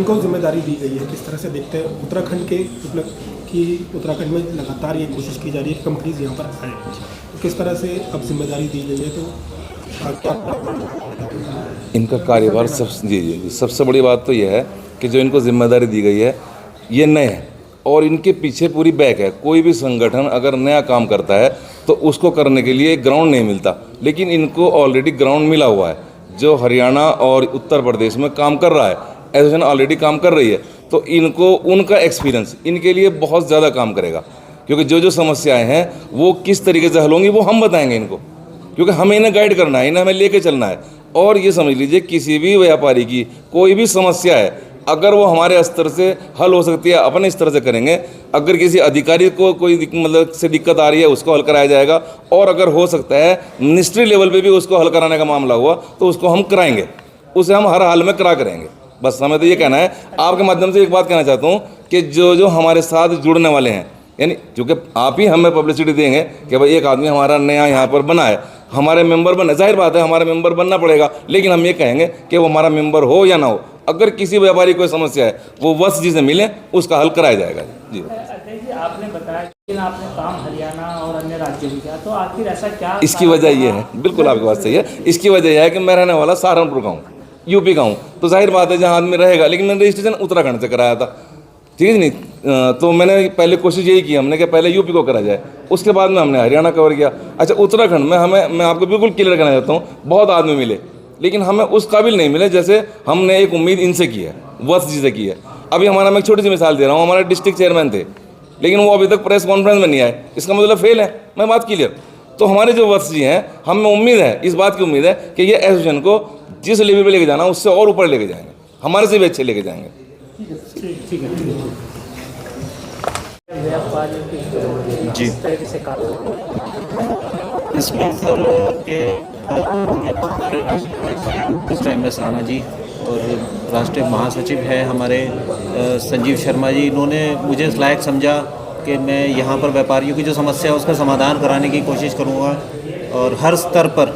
इनको जिम्मेदारी दी गई है, किस तरह से देखते हैं उत्तराखंड के मतलब कि उत्तराखंड में लगातार ये कोशिश की जा रही है कि कंपनीज यहाँ पर आए, तो किस तरह से अब जिम्मेदारी दी गई है, तो इनका कार्यभार सबसे बड़ी बात तो यह है कि जो इनको जिम्मेदारी दी गई है ये नए हैं और इनके पीछे पूरी बैक है। कोई भी संगठन अगर नया काम करता है तो उसको करने के लिए ग्राउंड नहीं मिलता, लेकिन इनको ऑलरेडी ग्राउंड मिला हुआ है। जो हरियाणा और उत्तर प्रदेश में काम कर रहा है, एसोसिएशन ऑलरेडी काम कर रही है, तो इनको उनका एक्सपीरियंस इनके लिए बहुत ज़्यादा काम करेगा, क्योंकि जो जो समस्याएं हैं वो किस तरीके से हल होंगी वो हम बताएंगे इनको, क्योंकि हमें इन्हें गाइड करना है, इन्हें हमें लेके चलना है। और ये समझ लीजिए किसी भी व्यापारी की कोई भी समस्या है, अगर वो हमारे स्तर से हल हो सकती है अपने स्तर से करेंगे। अगर किसी अधिकारी को कोई मतलब से दिक्कत आ रही है उसको हल कराया जाएगा, और अगर हो सकता है मिनिस्ट्री लेवल पे भी उसको हल कराने का मामला हुआ तो उसको हम कराएंगे, उसे हम हर हाल में करेंगे। बस हमें तो ये कहना है। आपके माध्यम से एक बात कहना चाहता हूँ कि जो जो हमारे साथ जुड़ने वाले हैं, यानी क्योंकि आप ही हमें पब्लिसिटी देंगे कि भाई एक आदमी हमारा नया यहाँ पर बना है, हमारे मेंबर बने, जाहिर बात है हमारा मेंबर बनना पड़ेगा, लेकिन हम ये कहेंगे कि वो हमारा मेंबर हो या ना हो, अगर किसी व्यापारी कोई समस्या है वो वत्स जी से मिले, उसका हल कराया जाएगा। जी आपने बताया कि आपने काम हरियाणा और अन्य राज्यों में किया, तो आखिर ऐसा क्या? इसकी वजह ये है, बिल्कुल आपकी बात सही है, इसकी वजह यह है कि मैं रहने वाला सहारनपुर का हूँ, यूपी का हूँ, तो जाहिर बात है जहाँ आदमी रहेगा, लेकिन मैंने रजिस्ट्रेशन उत्तराखंड से कराया था, ठीक है नहीं। तो मैंने पहले कोशिश यही की हमने कि पहले यूपी को करा जाए, उसके बाद में हमने हरियाणा कवर किया। अच्छा, उत्तराखंड में मैं आपको बिल्कुल क्लियर करना चाहता हूँ, बहुत आदमी मिले लेकिन हमें उस काबिल नहीं मिले जैसे हमने एक उम्मीद इनसे की है, वत्स जी से की है। अभी हमारा, मैं एक छोटी सी मिसाल दे रहा हूँ, हमारे डिस्ट्रिक्ट चेयरमैन थे लेकिन वो अभी तक प्रेस कॉन्फ्रेंस में नहीं आए, इसका मतलब फेल है, मैं बात क्लियर। तो हमारे जो वत्स जी हैं, हमें उम्मीद है, इस बात की उम्मीद है कि ये एसोसिएशन को जिस लेवल पर लेके जाना उससे और ऊपर लेके जाएंगे, हमारे से भी अच्छे लेके जाएंगे। ठीक है। जी, इस टाइम में राणा जी और राष्ट्रीय महासचिव है हमारे संजीव शर्मा जी, इन्होंने मुझे इस लायक समझा कि मैं यहाँ पर व्यापारियों की जो समस्या है उसका समाधान कराने की कोशिश करूँगा, और हर स्तर पर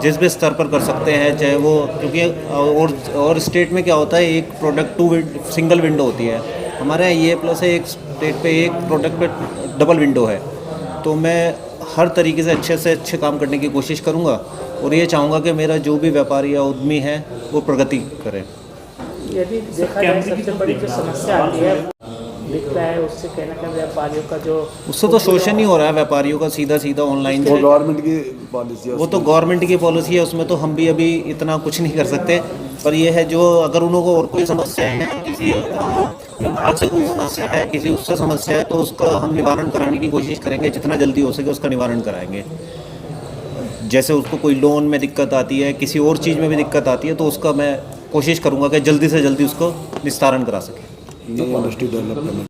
जिस भी स्तर पर कर सकते हैं, चाहे वो, क्योंकि और स्टेट में क्या होता है, एक प्रोडक्ट सिंगल विंडो होती है, हमारे यहाँ ये प्लस है, एक स्टेट पे एक प्रोडक्ट पे डबल विंडो है। तो मैं हर तरीके से अच्छे काम करने की कोशिश करूँगा, और ये चाहूँगा कि मेरा जो भी व्यापारी या उद्यमी है वो प्रगति करे। यदि देखा जाए सबसे बड़ी जो समस्या आती है दिखता है, उससे कहना क्या व्यापारियों का जो, उससे तो शोषण ही हो रहा है व्यापारियों का सीधा ऑनलाइन। वो गवर्नमेंट की पॉलिसी है, वो तो गवर्नमेंट की पॉलिसी है, उसमें तो हम भी अभी इतना कुछ नहीं कर सकते। पर ये है, जो अगर उनको और कोई समस्या है, किसी विभाग से कोई समस्या है, किसी उससे समस्या है, तो उसका हम निवारण कराने की कोशिश करेंगे, जितना जल्दी हो सके उसका निवारण कराएंगे। जैसे उसको कोई लोन में दिक्कत आती है, किसी और चीज़ में भी दिक्कत आती है, तो उसका मैं कोशिश करूँगा कि जल्दी से जल्दी उसको निस्तारण करा सकें। Industry development.